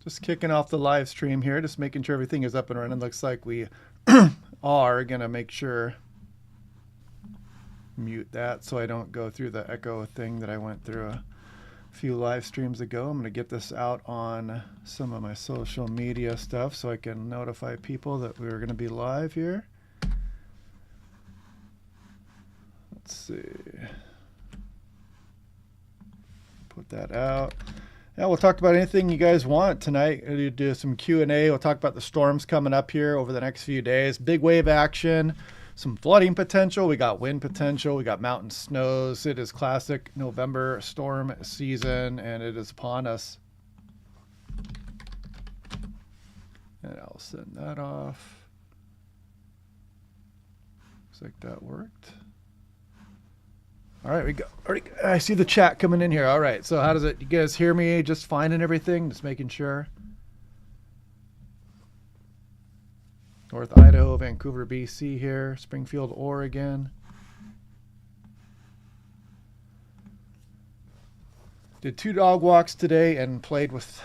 Just kicking off the live stream here, just making sure everything is up and running. Looks like we are going to make sure mute that so I don't go through the echo thing that I went through a few live streams ago. I'm going to get this out on some of my social media stuff so I can notify people that we were going to be live here. Let's see. Put that out. Yeah, we'll talk about anything you guys want tonight. We'll do some Q&A. We'll talk about the storms coming up here over the next few days. Big wave action, some flooding potential. We got wind potential. We got mountain snows. It is classic November storm season, and it is upon us. And I'll send that off. Looks like that worked. All right, we go. I see the chat coming in here. All right, so how does it? You guys hear me just fine and everything? Just making sure. North Idaho, Vancouver, BC here, Springfield, Oregon. Did 2 dog walks today and played with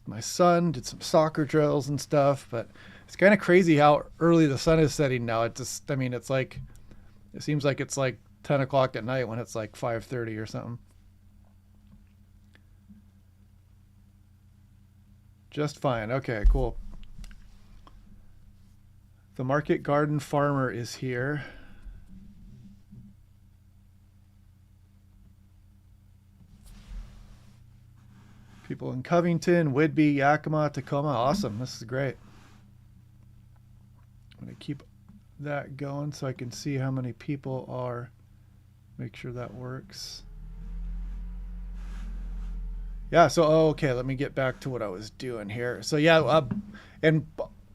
my son, did some soccer drills and stuff, but it's kind of crazy how early the sun is setting now. It just, I mean, it's like, it seems like it's like 10 o'clock at night when it's like 5:30 or something. Just fine. Okay, cool. The Market Garden Farmer is here. People in Covington, Whidbey, Yakima, Tacoma. Awesome. This is great. I'm going to keep that going so I can see how many people are. Make sure that works. Yeah, so okay, let me get back to what I was doing here. So yeah, and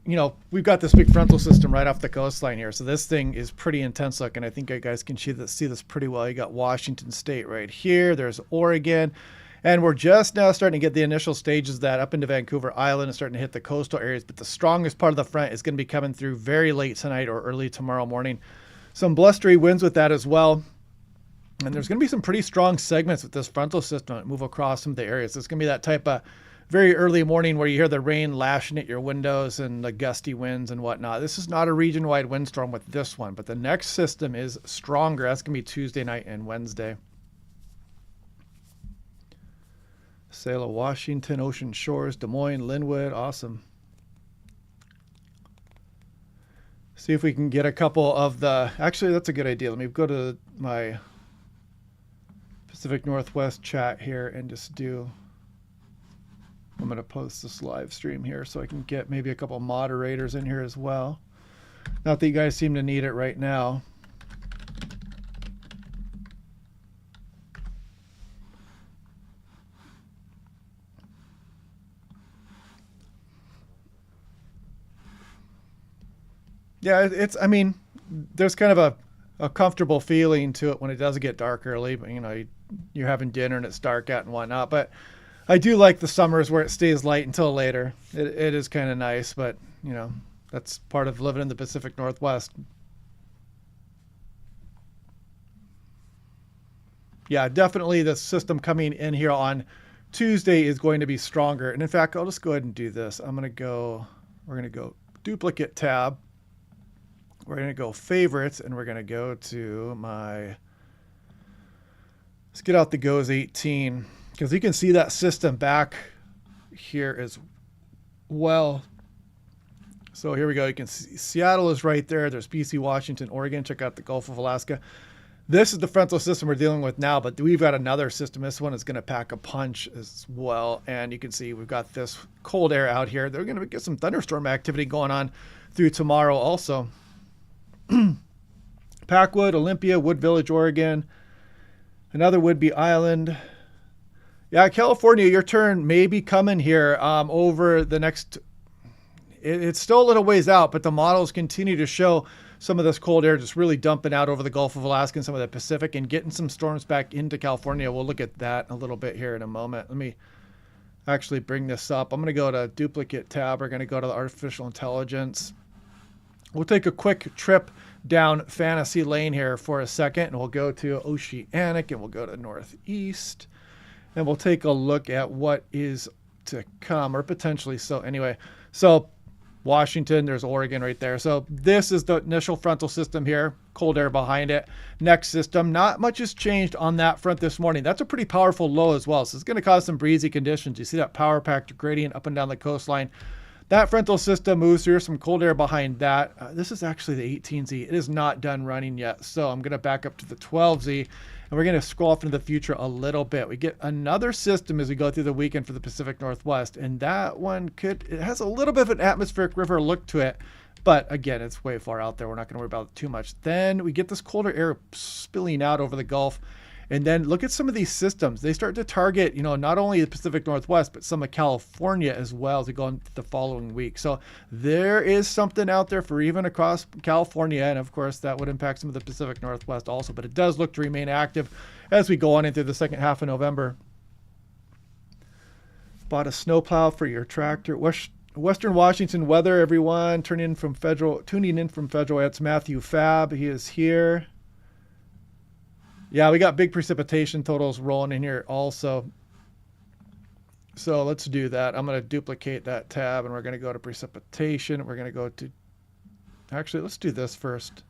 you know, we've got this big frontal system right off the coastline here. So this thing is pretty intense looking. I think you guys can see this pretty well. You got Washington State right here. There's Oregon. And we're just now starting to get the initial stages of that up into Vancouver Island and starting to hit the coastal areas. But the strongest part of the front is going to be coming through very late tonight or early tomorrow morning. Some blustery winds with that as well. And there's going to be some pretty strong segments with this frontal system that move across some of the areas. It's going to be that type of very early morning where you hear the rain lashing at your windows and the gusty winds and whatnot. This is not a region-wide windstorm with this one, but the next system is stronger. That's going to be Tuesday night and Wednesday. Selah, Washington, Ocean Shores, Des Moines, Linwood. Awesome. See if we can get a couple of the... Actually, that's a good idea. Let me go to my Pacific Northwest chat here and just do... I'm going to post this live stream here so I can get maybe a couple moderators in here as well. Not that you guys seem to need it right now. Yeah, it's, I mean, there's kind of a comfortable feeling to it when it does get dark early, but you know, you're having dinner and it's dark out and whatnot. But I do like the summers where it stays light until later. It is kind of nice, but you know, that's part of living in the Pacific Northwest. Yeah, definitely the system coming in here on Tuesday is going to be stronger. And in fact, I'll just go ahead and do this. We're going to go duplicate tab. We're going to go favorites, and we're going to go to let's get out the GOES 18, because you can see that system back here as well. So here we go. You can see Seattle is right there. There's BC, Washington, Oregon. Check out the Gulf of Alaska. This is the frontal system we're dealing with now, but we've got another system. This one is going to pack a punch as well. And you can see we've got this cold air out here. They're going to get some thunderstorm activity going on through tomorrow also. Packwood, Olympia, Wood Village, Oregon. Another Whidbey Island. Yeah, California, your turn may be coming here over the next... It's still a little ways out, but the models continue to show some of this cold air just really dumping out over the Gulf of Alaska and some of the Pacific and getting some storms back into California. We'll look at that a little bit here in a moment. Let me actually bring this up. I'm going to go to duplicate tab. We're going to go to the artificial intelligence. We'll take a quick trip down Fantasy Lane here for a second, and we'll go to Oceanic, and we'll go to Northeast, and we'll take a look at what is to come, or potentially so. Anyway, so Washington, there's Oregon right there. So this is the initial frontal system here, cold air behind it. Next system, not much has changed on that front this morning. That's a pretty powerful low as well. So it's going to cause some breezy conditions. You see that power factor gradient up and down the coastline. That frontal system moves through some cold air behind that. This is actually the 18Z. It is not done running yet. So I'm going to back up to the 12Z, and we're going to scroll off into the future a little bit. We get another system as we go through the weekend for the Pacific Northwest, and that one it has a little bit of an atmospheric river look to it, but again, it's way far out there. We're not going to worry about it too much. Then we get this colder air spilling out over the Gulf. And then look at some of these systems. They start to target, not only the Pacific Northwest, but some of California as well as we go into the following week. So there is something out there for even across California. And of course, that would impact some of the Pacific Northwest also. But it does look to remain active as we go on into the second half of November. Bought a snowplow for your tractor. Western Washington weather, everyone. Tuning in from Federal. It's Matthew Fab. He is here. Yeah, we got big precipitation totals rolling in here also. So let's do that. I'm going to duplicate that tab, and we're going to go to precipitation. We're going to go to, actually, let's do this first.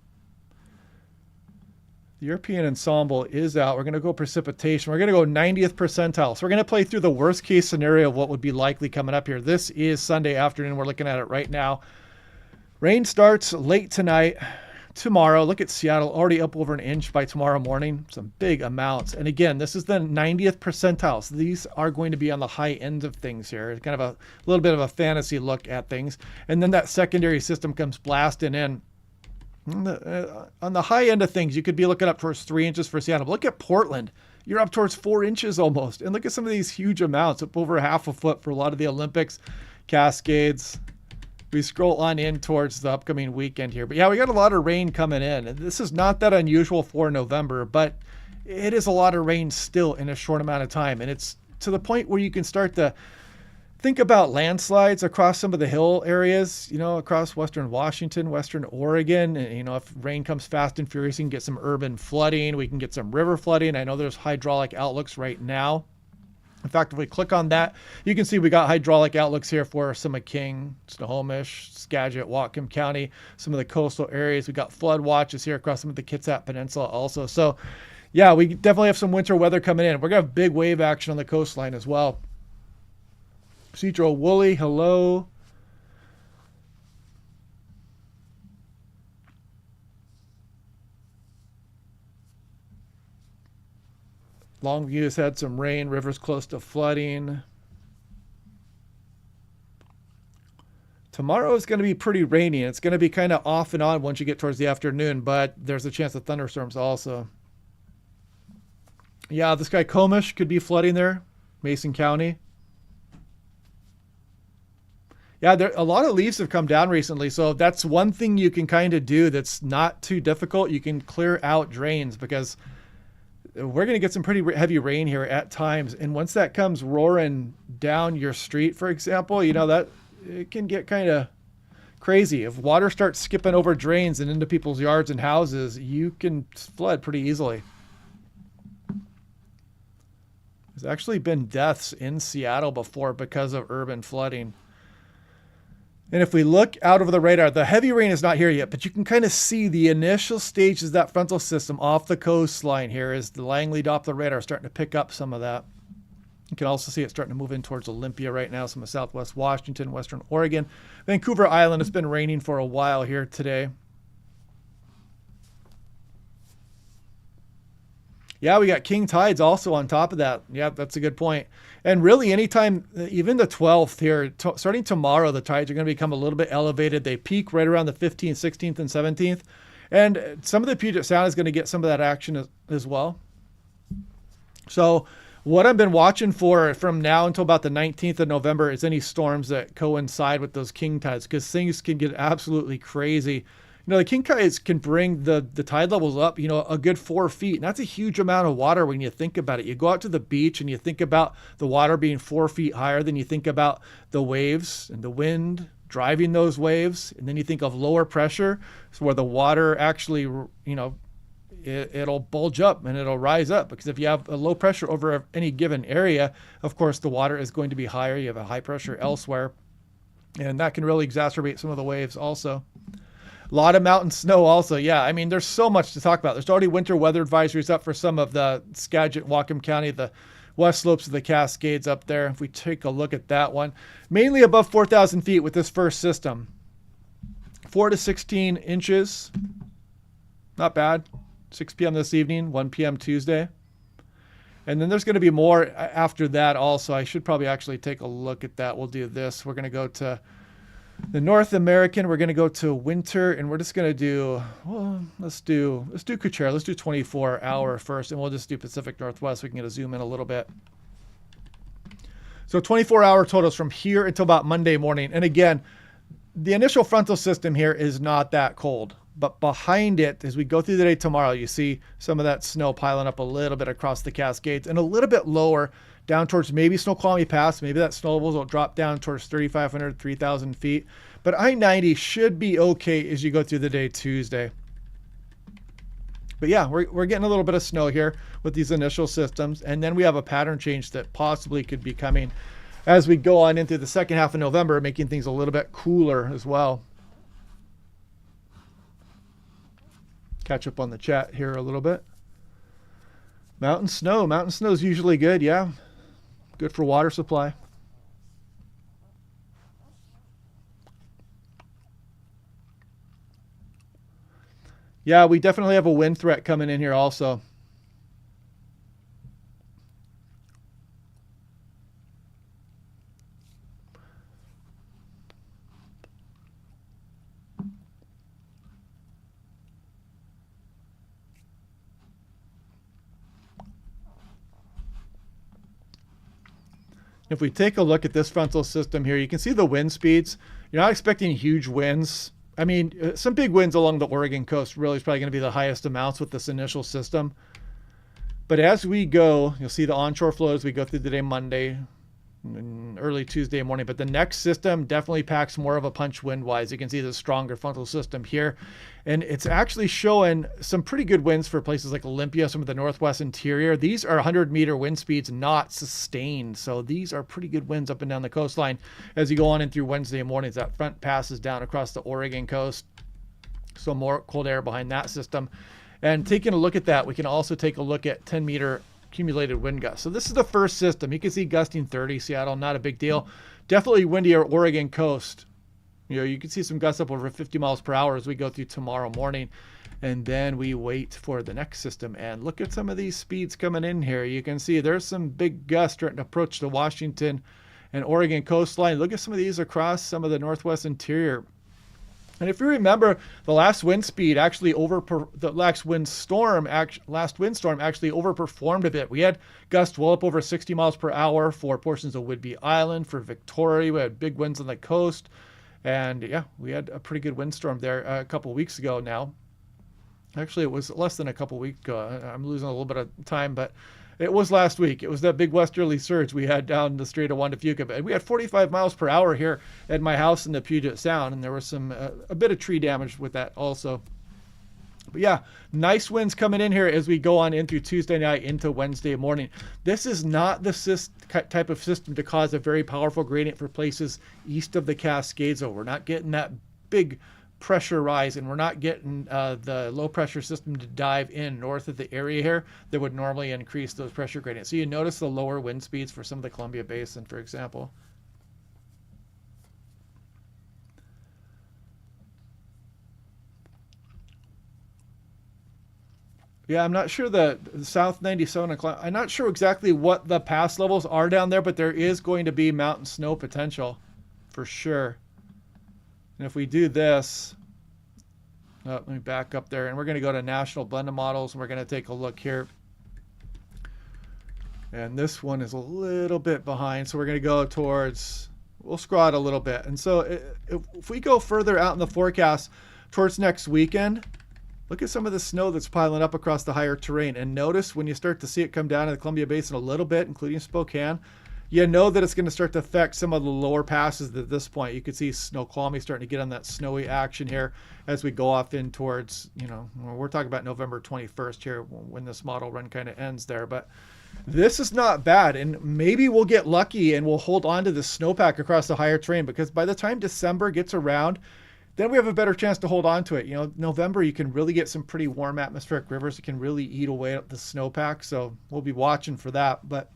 The European ensemble is out. We're going to go precipitation. We're going to go 90th percentile. So we're going to play through the worst case scenario of what would be likely coming up here. This is Sunday afternoon. We're looking at it right now. Rain starts late tonight. Tomorrow, look at Seattle, already up over an inch by tomorrow morning. Some big amounts. And again, this is the 90th percentile. So these are going to be on the high end of things here. It's kind of a little bit of a fantasy look at things. And then that secondary system comes blasting in. On the high end of things, you could be looking up towards 3 inches for Seattle. But look at Portland. You're up towards 4 inches almost. And look at some of these huge amounts, up over half a foot for a lot of the Olympics, Cascades. We scroll on in towards the upcoming weekend here. But yeah, we got a lot of rain coming in. And this is not that unusual for November, but it is a lot of rain still in a short amount of time. And it's to the point where you can start to think about landslides across some of the hill areas, across Western Washington, Western Oregon. And, if rain comes fast and furious, you can get some urban flooding. We can get some river flooding. I know there's hydraulic outlooks right now. In fact, if we click on that, you can see we got hydraulic outlooks here for some of King, Snohomish, Skagit, Whatcom County, some of the coastal areas. We got flood watches here across some of the Kitsap Peninsula also. So, yeah, we definitely have some winter weather coming in. We're going to have big wave action on the coastline as well. Cedro Woolley, hello. Longview has had some rain, rivers close to flooding. Tomorrow is going to be pretty rainy. It's going to be kind of off and on once you get towards the afternoon, but there's a chance of thunderstorms also. Yeah, this guy Comish could be flooding there, Mason County. Yeah, a lot of leaves have come down recently, so that's one thing you can kind of do that's not too difficult. You can clear out drains because we're going to get some pretty heavy rain here at times. And once that comes roaring down your street, for example, that it can get kind of crazy. If water starts skipping over drains and into people's yards and houses, you can flood pretty easily. There's actually been deaths in Seattle before because of urban flooding. And if we look out over the radar, the heavy rain is not here yet, but you can kind of see the initial stages of that frontal system off the coastline here as the Langley Doppler radar starting to pick up some of that. You can also see it starting to move in towards Olympia right now, some of Southwest Washington, Western Oregon. Vancouver Island, it's been raining for a while here today. Yeah, we got king tides also on top of that. Yeah, that's a good point. And really anytime, even the 12th here, starting tomorrow, the tides are going to become a little bit elevated. They peak right around the 15th, 16th, and 17th. And some of the Puget Sound is going to get some of that action as well. So what I've been watching for from now until about the 19th of November is any storms that coincide with those king tides, because things can get absolutely crazy. The king tides can bring the tide levels up, a good 4 feet. And that's a huge amount of water when you think about it. You go out to the beach and you think about the water being 4 feet higher, than you think about the waves and the wind driving those waves. And then you think of lower pressure, so where the water actually, it'll bulge up and it'll rise up, because if you have a low pressure over any given area, of course, the water is going to be higher. You have a high pressure elsewhere, and that can really exacerbate some of the waves also. A lot of mountain snow also. Yeah, I mean, there's so much to talk about. There's already winter weather advisories up for some of the Skagit, Whatcom County, the west slopes of the Cascades up there. If we take a look at that one, mainly above 4,000 feet with this first system. 4 to 16 inches. Not bad. 6 p.m. this evening, 1 p.m. Tuesday. And then there's going to be more after that also. I should probably actually take a look at that. We'll do this. We're going to go to the North American. We're going to go to winter, and we're just going to do, well, let's do Kuchera. Let's do 24-hour first, and we'll just do Pacific Northwest. We can get a zoom in a little bit. So 24-hour totals from here until about Monday morning. And again, the initial frontal system here is not that cold, but behind it, as we go through the day tomorrow, you see some of that snow piling up a little bit across the Cascades and a little bit lower down towards maybe Snoqualmie Pass. Maybe that snow levels will drop down towards 3,500, 3,000 feet. But I-90 should be okay as you go through the day Tuesday. But yeah, we're getting a little bit of snow here with these initial systems. And then we have a pattern change that possibly could be coming as we go on into the second half of November, making things a little bit cooler as well. Catch up on the chat here a little bit. Mountain snow. Mountain snow is usually good, yeah. Good for water supply. Yeah, we definitely have a wind threat coming in here also. If we take a look at this frontal system here, you can see the wind speeds. You're not expecting huge winds. I mean, some big winds along the Oregon coast really is probably going to be the highest amounts with this initial system. But as we go, you'll see the onshore flow as we go through the day Monday and early Tuesday morning. But the next system definitely packs more of a punch wind-wise. You can see the stronger frontal system here. And it's actually showing some pretty good winds for places like Olympia, some of the northwest interior. These are 100-meter wind speeds, not sustained. So these are pretty good winds up and down the coastline as you go on in through Wednesday mornings. That front passes down across the Oregon coast. So more cold air behind that system. And taking a look at that, we can also take a look at 10-meter accumulated wind gusts. So this is the first system. You can see gusting 30, Seattle, not a big deal. Definitely windier Oregon coast. You know, you can see some gusts up over 50 miles per hour as we go through tomorrow morning. And then we wait for the next system. And look at some of these speeds coming in here. You can see there's some big gusts starting to approach the Washington and Oregon coastline. Look at some of these across some of the northwest interior. And if you remember, the last windstorm actually overperformed a bit. We had gusts well up over 60 miles per hour for portions of Whidbey Island, for Victoria. We had big winds on the coast. And yeah, we had a pretty good windstorm there a couple weeks ago now. Actually, it was less than a couple weeks ago. I'm losing a little bit of time, but it was last week. It was that big westerly surge we had down the Strait of Juan de Fuca. And we had 45 miles per hour here at my house in the Puget Sound, and there was some a bit of tree damage with that also. But yeah, nice winds coming in here as we go on in through Tuesday night into Wednesday morning. This is not the type of system to cause a very powerful gradient for places east of the Cascades. So we're not getting that big pressure rise, and we're not getting the low pressure system to dive in north of the area here that would normally increase those pressure gradients. So you notice the lower wind speeds for some of the Columbia Basin, for example. Yeah, I'm not sure the South 97 I'm not sure exactly what the pass levels are down there, but there is going to be mountain snow potential for sure. And if we do this, let me back up there, and we're going to go to National Blended Models, and we're going to take a look here. And this one is a little bit behind, so we're going to go towards, we'll scroll out a little bit. And so if we go further out in the forecast towards next weekend, look at some of the snow that's piling up across the higher terrain. And notice when you start to see it come down in the Columbia Basin a little bit, including Spokane, you know that it's going to start to affect some of the lower passes at this point. You can see Snoqualmie starting to get on that snowy action here as we go off in towards, we're talking about November 21st here when this model run kind of ends there. But this is not bad, and maybe we'll get lucky and we'll hold on to the snowpack across the higher terrain, because by the time December gets around, then we have a better chance to hold on to it. November, you can really get some pretty warm atmospheric rivers that can really eat away at the snowpack. So we'll be watching for that. But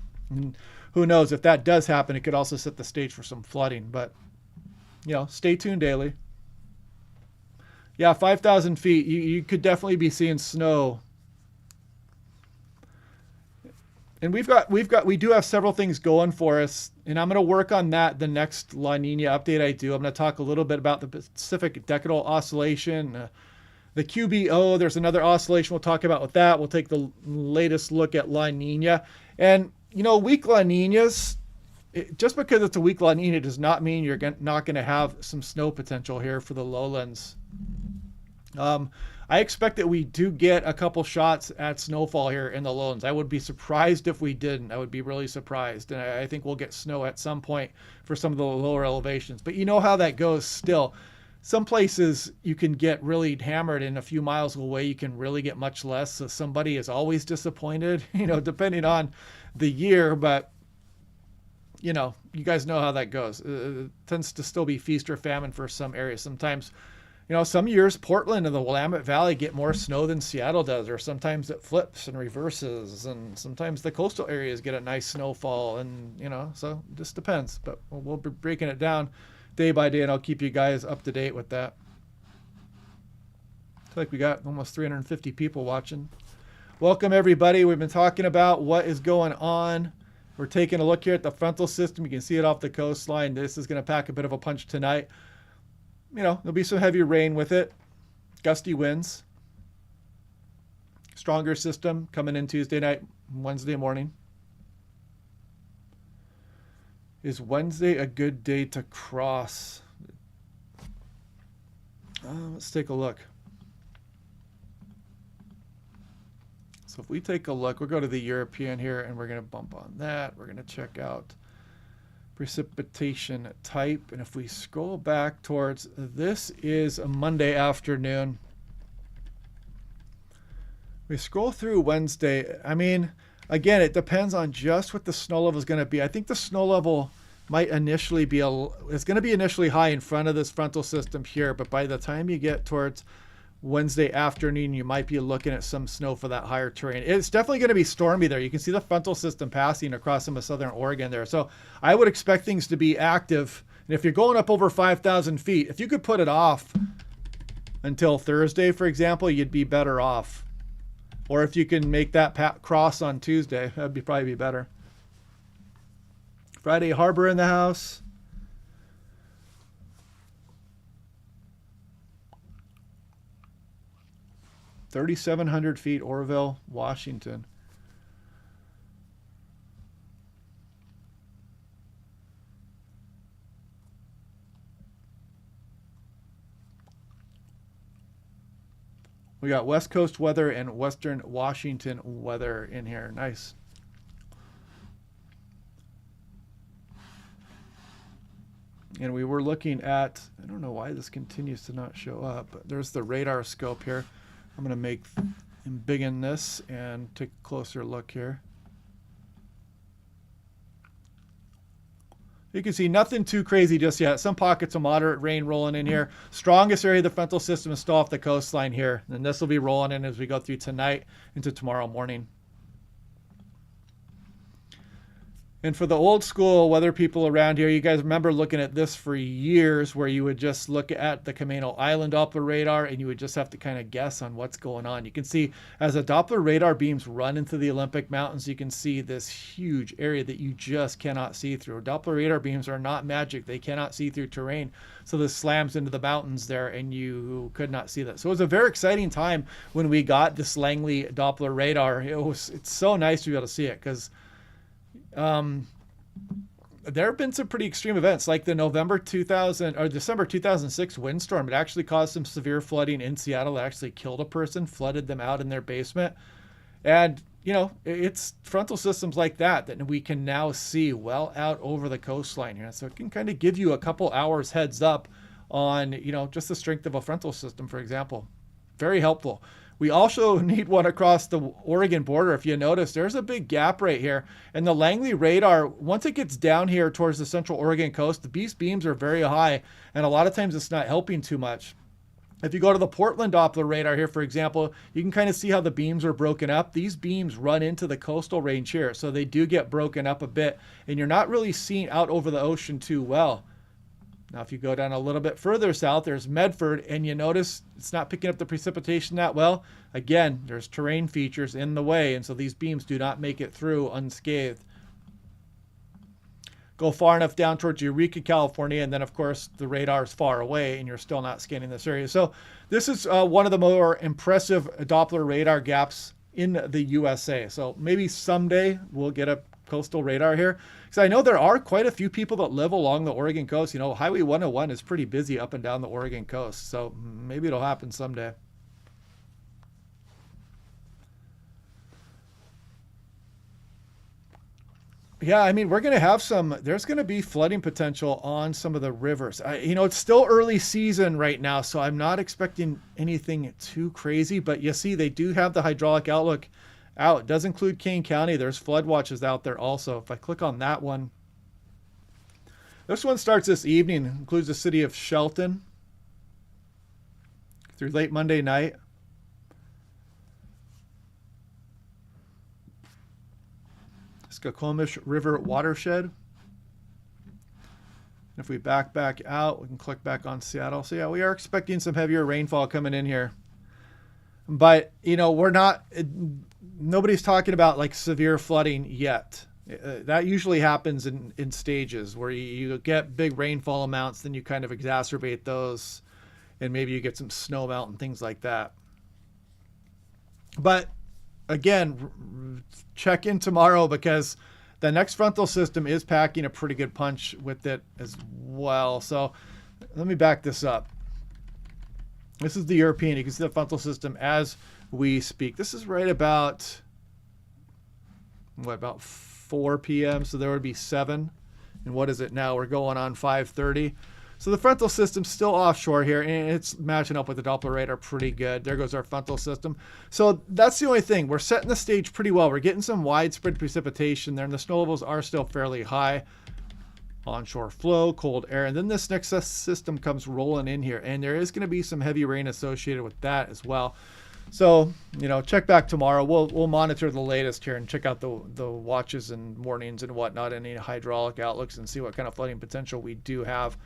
who knows, if that does happen, it could also set the stage for some flooding. But, stay tuned daily. Yeah, 5,000 feet, you could definitely be seeing snow. And we do have several things going for us, and I'm going to work on that the next La Nina update I do. I'm going to talk a little bit about the Pacific Decadal Oscillation, the QBO. There's another oscillation we'll talk about with that. We'll take the latest look at La Nina. And, weak La Ninas, just because it's a weak La Nina does not mean you're not going to have some snow potential here for the lowlands. I expect that we do get a couple shots at snowfall here in the lowlands. I would be surprised if we didn't. I would be really surprised. And I think we'll get snow at some point for some of the lower elevations. But you know how that goes still. Some places you can get really hammered, and a few miles away you can really get much less. So somebody is always disappointed, depending on the year. But, you guys know how that goes. It tends to still be feast or famine for some areas. Sometimes, some years Portland and the Willamette Valley get more snow than Seattle does, or sometimes it flips and reverses, and sometimes the coastal areas get a nice snowfall, and, so it just depends. But we'll be breaking it down day by day, and I'll keep you guys up to date with that. I feel like we got almost 350 people watching. Welcome, everybody. We've been talking about what is going on. We're taking a look here at the frontal system. You can see it off the coastline. This is going to pack a bit of a punch tonight. There'll be some heavy rain with it. Gusty winds. Stronger system coming in Tuesday night, Wednesday morning. Is Wednesday a good day to cross? Let's take a look. So if we take a look, we'll go to the European here, and we're going to bump on that. We're going to check out precipitation type. And if we scroll back towards, this is a Monday afternoon. We scroll through Wednesday. Again, it depends on just what the snow level is going to be. I think the snow level might initially be it's going to be initially high in front of this frontal system here, but by the time you get towards Wednesday afternoon, you might be looking at some snow for that higher terrain. It's definitely going to be stormy there. You can see the frontal system passing across some of southern Oregon there. So I would expect things to be active. And if you're going up over 5,000 feet, if you could put it off until Thursday, for example, you'd be better off. Or if you can make that cross on Tuesday, that'd probably be better. Friday Harbor in the house. $3,700 feet, Orville, Washington. We got West Coast weather and Western Washington weather in here. Nice. And we were looking at, I don't know why this continues to not show up, but there's the radar scope here. I'm going to embiggen this and take a closer look here. You can see nothing too crazy just yet. Some pockets of moderate rain rolling in here. Strongest area of the frontal system is still off the coastline here. And this will be rolling in as we go through tonight into tomorrow morning. And for the old school weather people around here, you guys remember looking at this for years, where you would just look at the Camano Island Doppler radar and you would just have to kind of guess on what's going on. You can see as the Doppler radar beams run into the Olympic Mountains, you can see this huge area that you just cannot see through. Doppler radar beams are not magic. They cannot see through terrain. So this slams into the mountains there and you could not see that. So it was a very exciting time when we got this Langley Doppler radar. It's so nice to be able to see it, because there have been some pretty extreme events, like the December 2006 windstorm. It actually caused some severe flooding in Seattle. It actually killed a person, flooded them out in their basement. And you know, it's frontal systems like that we can now see well out over the coastline here. So it can kind of give you a couple hours heads up on, you know, just the strength of a frontal system, for example. Very helpful. We also need one across the Oregon border. If you notice, there's a big gap right here. And the Langley radar, once it gets down here towards the central Oregon coast, these beams are very high. And a lot of times it's not helping too much. If you go to the Portland Doppler radar here, for example, you can kind of see how the beams are broken up. These beams run into the coastal range here, so they do get broken up a bit, and you're not really seeing out over the ocean too well. Now, if you go down a little bit further south, there's Medford, and you notice it's not picking up the precipitation that well. Again, there's terrain features in the way, and so these beams do not make it through unscathed. Go far enough down towards Eureka, California, and then, of course, the radar is far away, and you're still not scanning this area. So this is one of the more impressive Doppler radar gaps in the USA. So maybe someday we'll get a coastal radar here. Because I know there are quite a few people that live along the Oregon coast. You know, Highway 101 is pretty busy up and down the Oregon coast. So maybe it'll happen someday. Yeah, I mean, we're going to have there's going to be flooding potential on some of the rivers. You know, it's still early season right now, so I'm not expecting anything too crazy. But you see, they do have the hydraulic outlook out. It does include Kane County. There's flood watches out there also. If I click on that one, this one starts this evening, includes the city of Shelton through late Monday night. Skokomish River watershed. If we back out, we can click back on Seattle. So yeah, we are expecting some heavier rainfall coming in here. But, you know, nobody's talking about like severe flooding yet. That usually happens in stages where you get big rainfall amounts, then you kind of exacerbate those, and maybe you get some snow melt and things like that. But again, check in tomorrow because the next frontal system is packing a pretty good punch with it as well. So let me back this up. This is the European. You can see the frontal system as we speak. This is right about, about 4 p.m. So there would be 7. And what is it now? We're going on 5:30. So the frontal system's still offshore here, and it's matching up with the Doppler radar pretty good. There goes our frontal system. So that's the only thing. We're setting the stage pretty well. We're getting some widespread precipitation there, and the snow levels are still fairly high. Onshore flow, cold air, and then this next system comes rolling in here, and there is going to be some heavy rain associated with that as well. So, you know, check back tomorrow. We'll monitor the latest here and check out the watches and warnings and whatnot, any hydraulic outlooks, and see what kind of flooding potential we do have.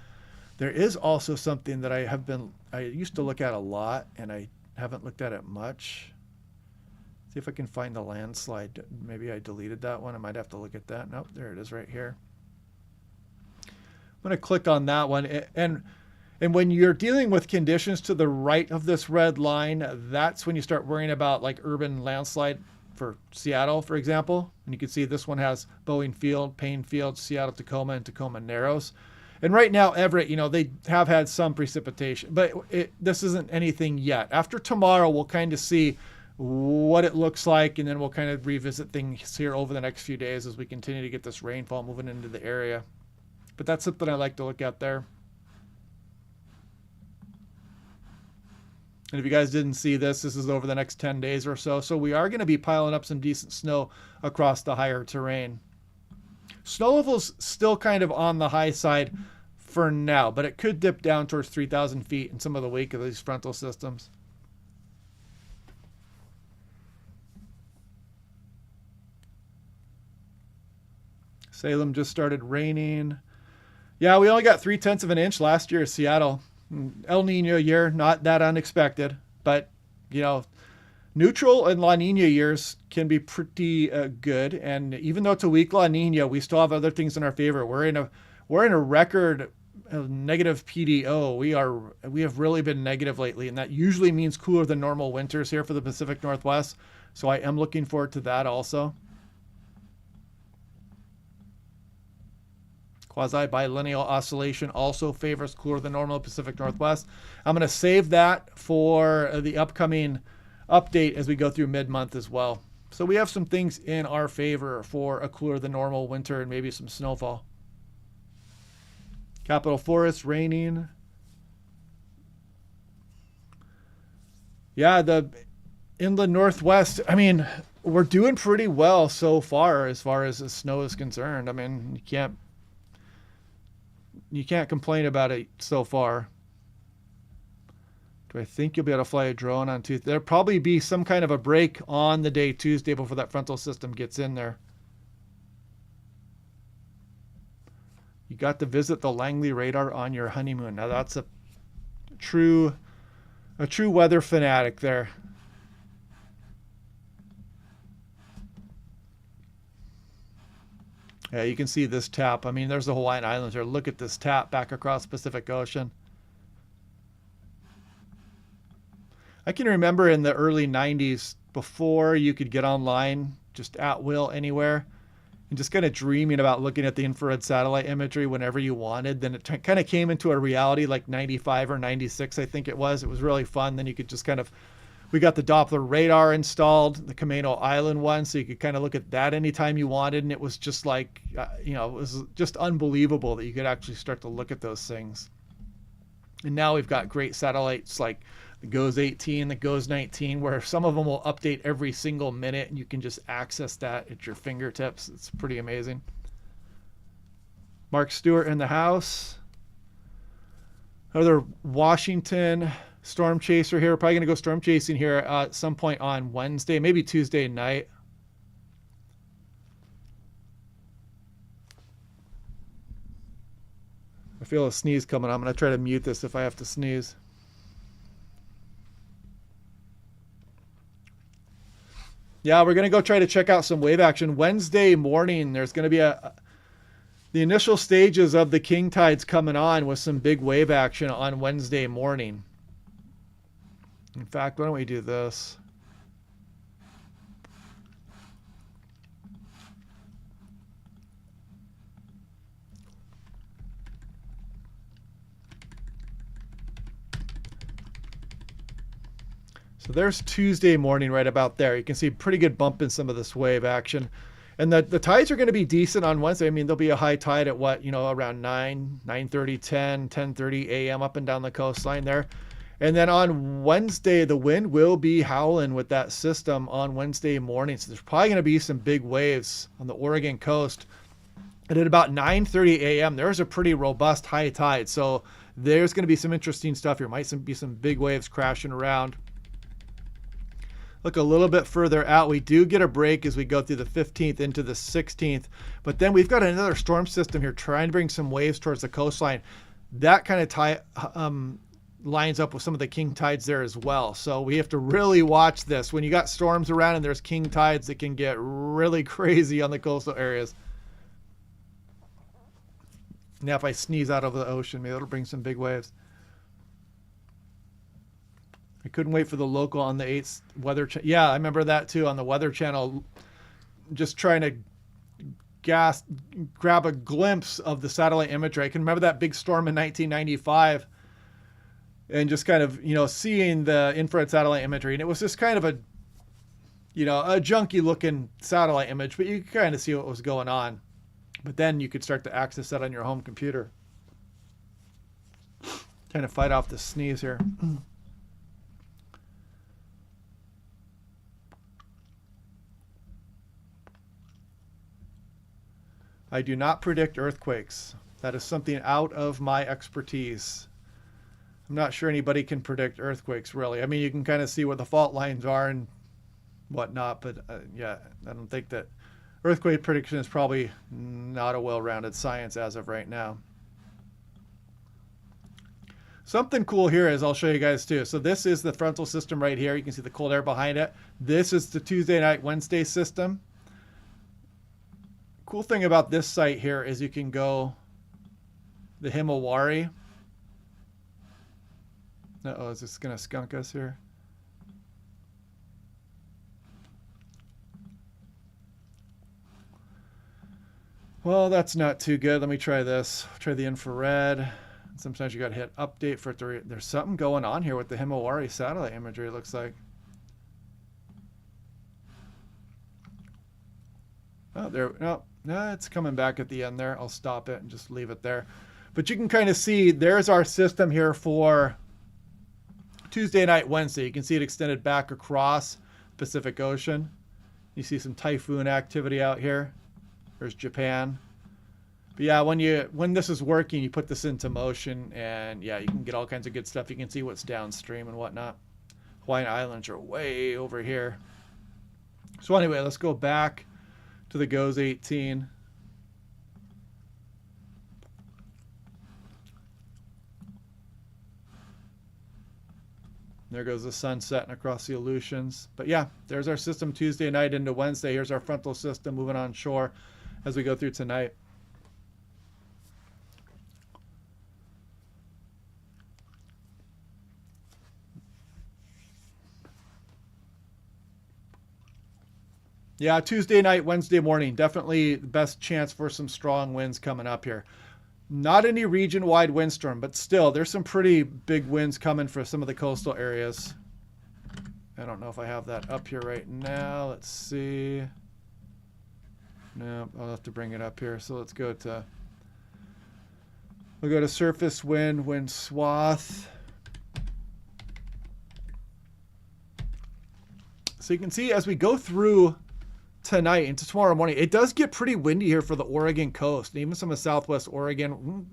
There is also something that I used to look at a lot, and I haven't looked at it much. See if I can find the landslide. Maybe I deleted that one. I might have to look at that. Nope, there it is right here. I'm going to click on that one. And when you're dealing with conditions to the right of this red line, that's when you start worrying about like urban landslide for Seattle, for example. And you can see this one has Boeing Field, Payne Field, Seattle, Tacoma, and Tacoma Narrows. And right now, Everett, you know, they have had some precipitation, but this isn't anything yet. After tomorrow, we'll kind of see what it looks like, and then we'll kind of revisit things here over the next few days as we continue to get this rainfall moving into the area. But that's something I like to look at there. And if you guys didn't see this, this is over the next 10 days or so. So we are going to be piling up some decent snow across the higher terrain. Snow level's still kind of on the high side for now, but it could dip down towards 3,000 feet in some of the wake of these frontal systems. Salem just started raining. Yeah, we only got 0.3 of an inch last year in Seattle. El Nino year, not that unexpected, but, you know, neutral and La Nina years can be pretty good. And even though it's a weak La Nina, we still have other things in our favor. We're in a record negative PDO. We have really been negative lately, and that usually means cooler than normal winters here for the Pacific Northwest. So I am looking forward to that also. Quasi-bilineal oscillation also favors cooler than normal Pacific Northwest. I'm going to save that for the upcoming update as we go through mid-month as well. So we have some things in our favor for a cooler than normal winter and maybe some snowfall. Capitol Forest raining. Yeah, the inland Northwest, I mean, we're doing pretty well so far as the snow is concerned. I mean, you can't complain about it so far. Do I think you'll be able to fly a drone on Tuesday? There'll probably be some kind of a break on the day Tuesday before that frontal system gets in there. You got to visit the Langley radar on your honeymoon. Now that's a true weather fanatic there. Yeah, you can see this tap. I mean, there's the Hawaiian Islands there. Look at this tap back across the Pacific Ocean. I can remember in the early 90s, before you could get online just at will anywhere, and just kind of dreaming about looking at the infrared satellite imagery whenever you wanted. Then it kind of came into a reality like 95 or 96, I think it was. It was really fun. Then you could just we got the Doppler radar installed, the Camano Island one, so you could kind of look at that anytime you wanted. And it was just like, it was just unbelievable that you could actually start to look at those things. And now we've got great satellites like the GOES 18, the GOES 19, where some of them will update every single minute and you can just access that at your fingertips. It's pretty amazing. Mark Stewart in the house. Another Washington storm chaser here. Probably going to go storm chasing here at some point on Wednesday, maybe Tuesday night. I feel a sneeze coming. I'm going to try to mute this if I have to sneeze. Yeah, we're going to go try to check out some wave action. Wednesday morning, there's going to be the initial stages of the king tides coming on with some big wave action on Wednesday morning. In fact, why don't we do this? So there's Tuesday morning right about there. You can see pretty good bump in some of this wave action. And the tides are going to be decent on Wednesday. I mean, there'll be a high tide at around 9:30, 10:30 a.m. up and down the coastline there. And then on Wednesday, the wind will be howling with that system on Wednesday morning. So there's probably going to be some big waves on the Oregon coast. And at about 9:30 a.m., there's a pretty robust high tide. So there's going to be some interesting stuff here. Might be some big waves crashing around. Look a little bit further out. We do get a break as we go through the 15th into the 16th. But then we've got another storm system here trying to bring some waves towards the coastline. That kind of lines up with some of the king tides there as well. So we have to really watch this. When you got storms around and there's king tides, it can get really crazy on the coastal areas. Now if I sneeze out over the ocean, maybe it'll bring some big waves. I couldn't wait for the local on the 8th weather. Yeah, I remember that too on the Weather Channel. Just trying to grab a glimpse of the satellite imagery. I can remember that big storm in 1995 and just kind of, seeing the infrared satellite imagery. And it was just kind of a junky looking satellite image, but you could kind of see what was going on. But then you could start to access that on your home computer. Trying to fight off the sneeze here. I do not predict earthquakes. That is something out of my expertise. I'm not sure anybody can predict earthquakes, really. I mean, you can kind of see where the fault lines are and whatnot, but yeah, I don't think that earthquake prediction is probably not a well-rounded science as of right now. Something cool here is I'll show you guys too. So this is the frontal system right here. You can see the cold air behind it. This is the Tuesday night, Wednesday system. Cool thing about this site here is you can go the Himawari. Uh-oh, is this going to skunk us here? Well, that's not too good. Let me try this. Try the infrared. Sometimes you got to hit update for it to there's something going on here with the Himawari satellite imagery, it looks like. Oh, there. No, no, it's coming back at the end there. I'll stop it and just leave it there. But you can kind of see there's our system here for Tuesday night, Wednesday. You can see it extended back across Pacific Ocean. You see some typhoon activity out here. There's Japan. But yeah, when this is working, you put this into motion, and yeah, you can get all kinds of good stuff. You can see what's downstream and whatnot. Hawaiian Islands are way over here. So anyway, let's go back to the GOES 18. There goes the sun setting across the Aleutians. But yeah, there's our system Tuesday night into Wednesday. Here's our frontal system moving on shore as we go through tonight. Yeah, Tuesday night, Wednesday morning, definitely the best chance for some strong winds coming up here. Not any region-wide windstorm, but still, there's some pretty big winds coming for some of the coastal areas. I don't know if I have that up here right now. Let's see. No, I'll have to bring it up here. So let's go to, we'll go to surface wind swath. So you can see as we go through tonight into tomorrow morning, it does get pretty windy here for the Oregon coast, and even some of Southwest Oregon,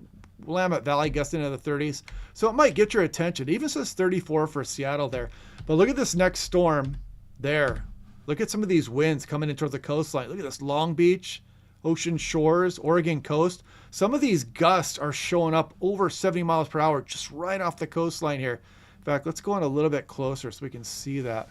Willamette Valley gets into the 30s. So it might get your attention. It even says 34 for Seattle there. But look at this next storm there. Look at some of these winds coming in towards the coastline. Look at this, Long Beach, Ocean Shores, Oregon coast. Some of these gusts are showing up over 70 miles per hour just right off the coastline here. In fact, let's go in a little bit closer so we can see that.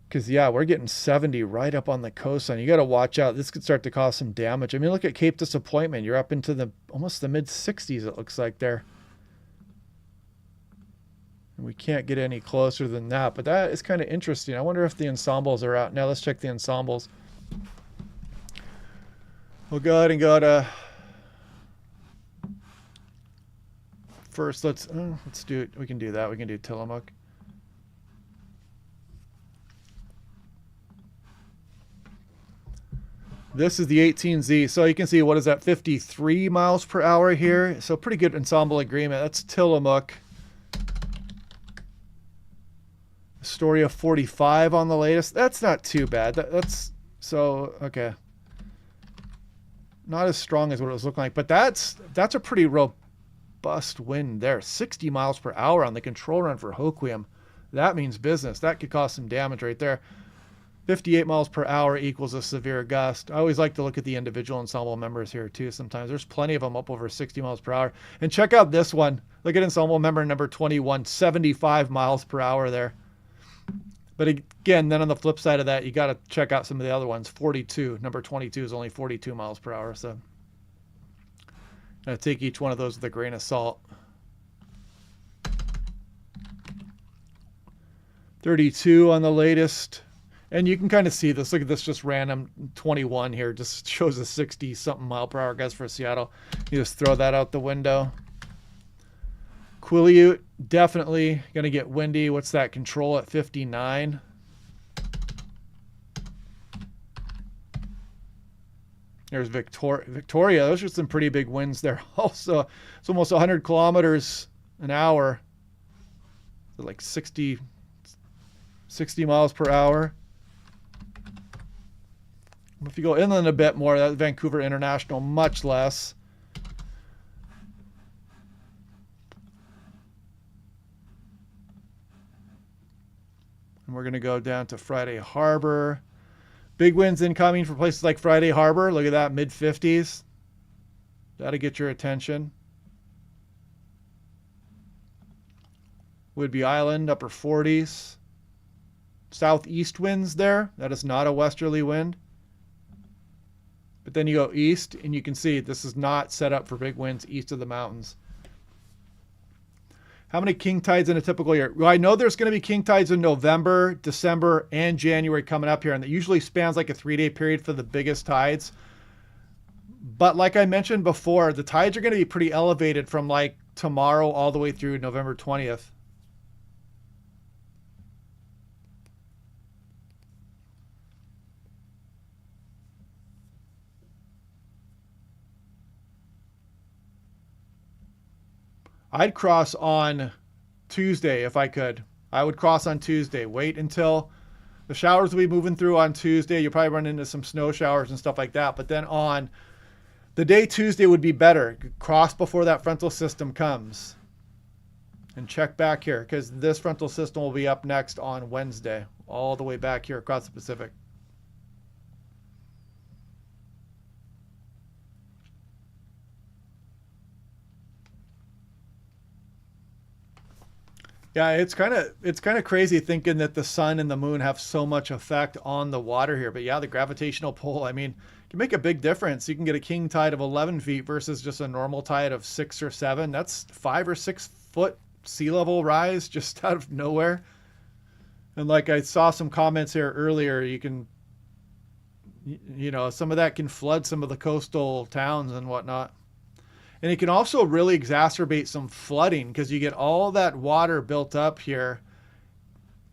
Because, yeah, we're getting 70 right up on the coastline. You got to watch out. This could start to cause some damage. I mean, look at Cape Disappointment. You're up into almost the mid-60s, it looks like there. And we can't get any closer than that. But that is kind of interesting. I wonder if the ensembles are out. Now let's check the ensembles. We'll go ahead and go to... First, let's do it. We can do that. We can do Tillamook. This is the 18Z. So you can see, what is that, 53 miles per hour here. So pretty good ensemble agreement. That's Tillamook. Astoria 45 on the latest. That's not too bad. That's so, okay. Not as strong as what it was looking like, but that's a pretty robust wind there. 60 miles per hour on the control run for Hoquiam. That means business. That could cause some damage right there. 58 miles per hour equals a severe gust. I always like to look at the individual ensemble members here too sometimes. There's plenty of them up over 60 miles per hour. And check out this one. Look at ensemble member number 21, 75 miles per hour there. But again, then on the flip side of that, you got to check out some of the other ones. 42, number 22 is only 42 miles per hour. So take each one of those with a grain of salt. 32 on the latest. And you can kind of see this. Look at this, just random 21 here. Just shows a 60-something mile per hour gust for Seattle. You just throw that out the window. Quileute, definitely going to get windy. What's that control at 59? There's Victoria. Those are some pretty big winds there. Also, it's almost 100 kilometers an hour. So like 60 miles per hour. If you go inland a bit more, that's Vancouver International, much less. And we're going to go down to Friday Harbor. Big winds incoming for places like Friday Harbor. Look at that, mid-50s. That'll get your attention. Whidbey Island, upper 40s. Southeast winds there. That is not a westerly wind. But then you go east, and you can see this is not set up for big winds east of the mountains. How many king tides in a typical year? Well, I know there's going to be king tides in November, December, and January coming up here, and that usually spans like a 3-day period for the biggest tides. But like I mentioned before, the tides are going to be pretty elevated from like tomorrow all the way through November 20th. I'd cross on Tuesday if I could. I would cross on Tuesday. Wait until the showers will be moving through on Tuesday. You'll probably run into some snow showers and stuff like that. But then on the day Tuesday would be better. Cross before that frontal system comes. And check back here because this frontal system will be up next on Wednesday, all the way back here across the Pacific. Yeah, it's kind of crazy thinking that the sun and the moon have so much effect on the water here. But yeah, the gravitational pull, I mean, can make a big difference. You can get a king tide of 11 feet versus just a normal tide of 6 or 7. That's 5 or 6 foot sea level rise just out of nowhere. And like I saw some comments here earlier, you can, you know, some of that can flood some of the coastal towns and whatnot. And it can also really exacerbate some flooding because you get all that water built up here.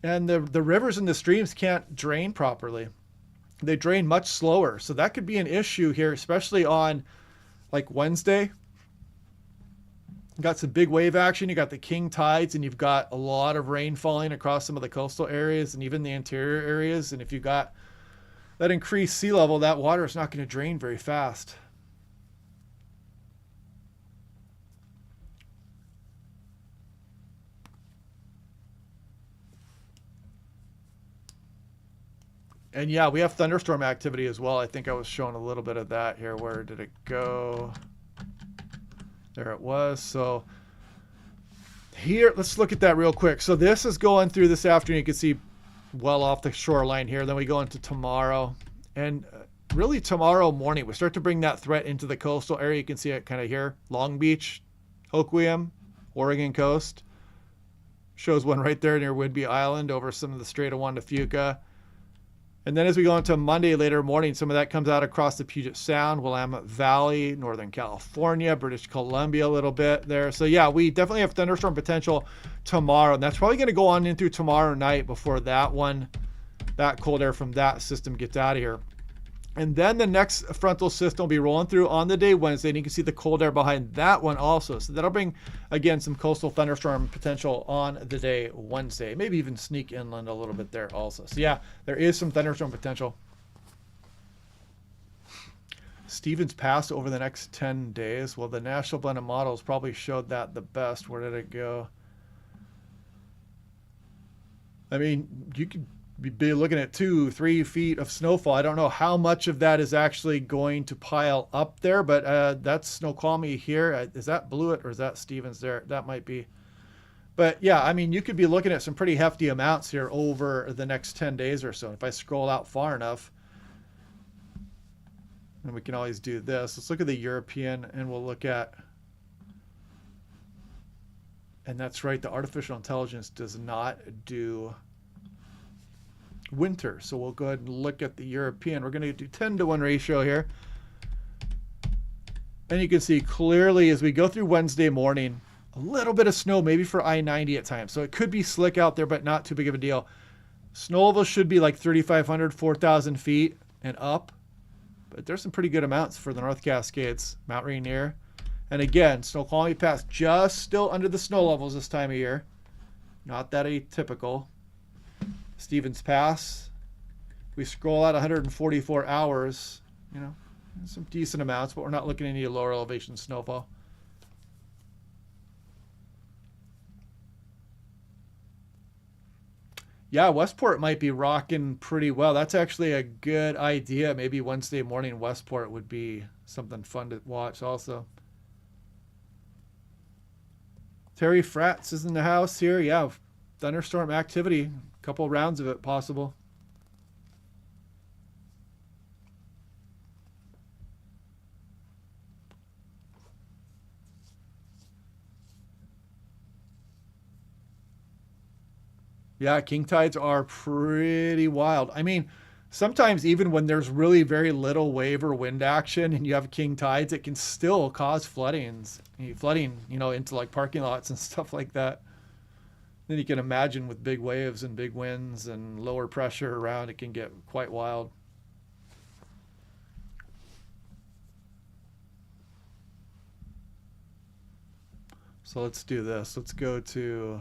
And the rivers and the streams can't drain properly. They drain much slower. So that could be an issue here, especially on like Wednesday. You got some big wave action. You got the king tides, and you've got a lot of rain falling across some of the coastal areas and even the interior areas. And if you've got that increased sea level, that water is not going to drain very fast. And yeah, we have thunderstorm activity as well. I think I was showing a little bit of that here. Where did it go? There it was. So here, let's look at that real quick. So this is going through this afternoon. You can see well off the shoreline here. Then we go into tomorrow. And really tomorrow morning, we start to bring that threat into the coastal area. You can see it kind of here. Long Beach, Hoquiam, Oregon coast. Shows one right there near Whidbey Island over some of the Strait of Juan de Fuca. And then as we go into Monday later morning, some of that comes out across the Puget Sound, Willamette Valley, Northern California, British Columbia a little bit there. So yeah, we definitely have thunderstorm potential tomorrow. And that's probably going to go on into tomorrow night before that cold air from that system gets out of here. And then the next frontal system will be rolling through on the day Wednesday, and you can see the cold air behind that one also. So that'll bring, again, some coastal thunderstorm potential on the day Wednesday. Maybe even sneak inland a little bit there also. So yeah, there is some thunderstorm potential. Stevens Pass over the next 10 days. Well, the National Blended Models probably showed that the best. Where did it go? I mean, you could be looking at 2-3 feet of snowfall. I don't know how much of that is actually going to pile up there, but that's Snoqualmie here. Is that Blewett or is that Stevens there? That might be. But yeah, I mean, you could be looking at some pretty hefty amounts here over the next 10 days or so. If I scroll out far enough, and we can always do this. Let's look at the European, and we'll look at, and that's right, the artificial intelligence does not do winter. So we'll go ahead and look at the European. We're going to do 10-to-1 ratio here. And you can see clearly as we go through Wednesday morning, a little bit of snow, maybe for I-90 at times. So it could be slick out there, but not too big of a deal. Snow level should be like 3,500, 4,000 feet and up. But there's some pretty good amounts for the North Cascades, Mount Rainier. And again, Snoqualmie Pass just still under the snow levels this time of year. Not that atypical. Stevens Pass, we scroll out 144 hours, you know, some decent amounts, but we're not looking at any lower elevation snowfall. Yeah, Westport might be rocking pretty well. That's actually a good idea. Maybe Wednesday morning Westport would be something fun to watch also. Terry Fratz is in the house here. Yeah, thunderstorm activity. Couple rounds of it possible. Yeah, king tides are pretty wild. I mean, sometimes even when there's really very little wave or wind action and you have king tides, it can still cause flooding, you know, into like parking lots and stuff like that. Then you can imagine with big waves and big winds and lower pressure around, it can get quite wild. So let's do this. Let's go to,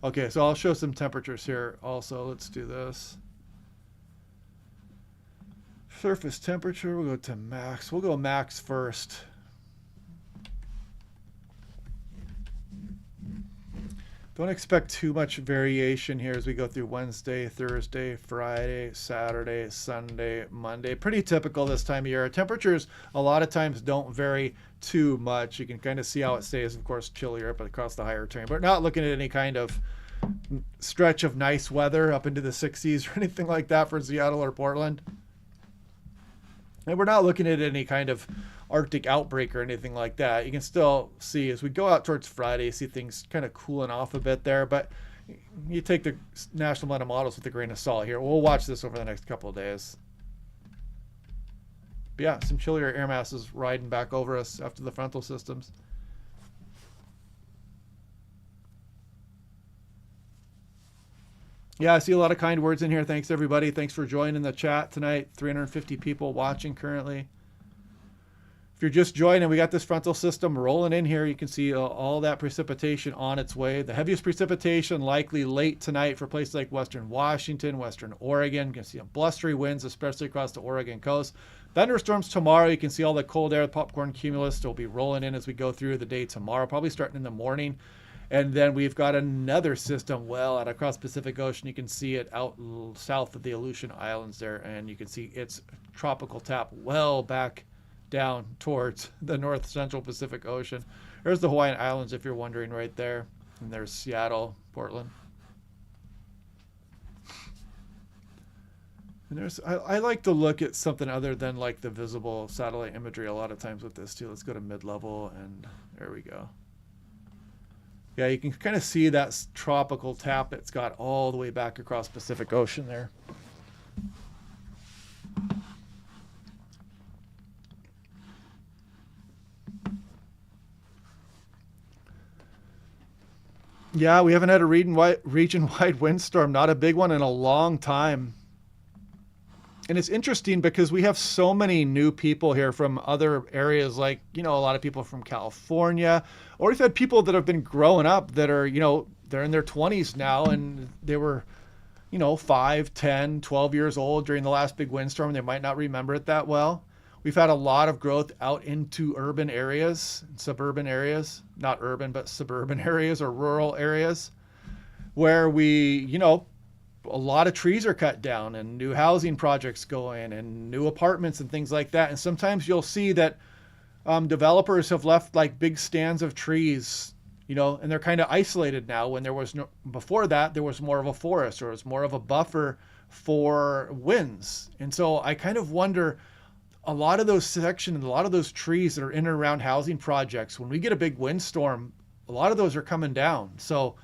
okay, so I'll show some temperatures here also. Let's do this. Surface temperature, we'll go to max. We'll go max first. Don't expect too much variation here as we go through Wednesday, Thursday, Friday, Saturday, Sunday, Monday. Pretty typical this time of year. Temperatures a lot of times don't vary too much. You can kind of see how it stays, of course, chillier up across the higher terrain. But not looking at any kind of stretch of nice weather up into the 60s or anything like that for Seattle or Portland. And we're not looking at any kind of Arctic outbreak or anything like that. You can still see as we go out towards Friday, see things kind of cooling off a bit there, but you take the National Meta models with a grain of salt here. We'll watch this over the next couple of days. But yeah, some chillier air masses riding back over us after the frontal systems. Yeah, I see a lot of kind words in here. Thanks, everybody. Thanks for joining the chat tonight. 350 people watching currently. If you're just joining, we got this frontal system rolling in here. You can see all that precipitation on its way. The heaviest precipitation likely late tonight for places like Western Washington, Western Oregon. You can see blustery winds, especially across the Oregon coast. Thunderstorms tomorrow. You can see all the cold air, the popcorn cumulus will be rolling in as we go through the day tomorrow, probably starting in the morning. And then we've got another system well out across Pacific Ocean. You can see it out south of the Aleutian Islands there, and you can see its tropical tap well back down towards the north central Pacific Ocean. There's the Hawaiian Islands, if you're wondering, right there. And there's Seattle, Portland. And there's I like to look at something other than like the visible satellite imagery a lot of times with this too. Let's go to mid-level, and there we go. Yeah, you can kind of see that tropical tap it's got all the way back across Pacific Ocean there. Yeah, we haven't had a region-wide windstorm, not a big one in a long time. And it's interesting because we have so many new people here from other areas, like, a lot of people from California, or we've had people that have been growing up that are, they're in their 20s now, and they were, 5, 10, 12 years old during the last big windstorm. They might not remember it that well. We've had a lot of growth out into urban areas, suburban areas, not urban, but suburban areas or rural areas where we, a lot of trees are cut down and new housing projects go in and new apartments and things like that. And sometimes you'll see that developers have left like big stands of trees, and they're kind of isolated now when there was no, before that, there was more of a forest or it was more of a buffer for winds. And so I kind of wonder, a lot of those sections, a lot of those trees that are in and around housing projects, when we get a big windstorm, a lot of those are coming down. So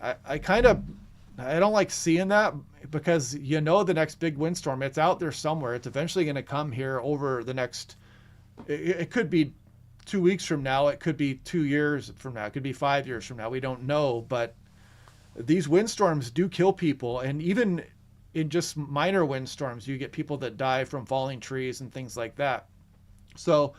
I don't like seeing that because the next big windstorm, it's out there somewhere. It's eventually going to come here over the next, it could be 2 weeks from now. It could be 2 years from now. It could be 5 years from now. We don't know. But these windstorms do kill people. And even in just minor windstorms, you get people that die from falling trees and things like that. So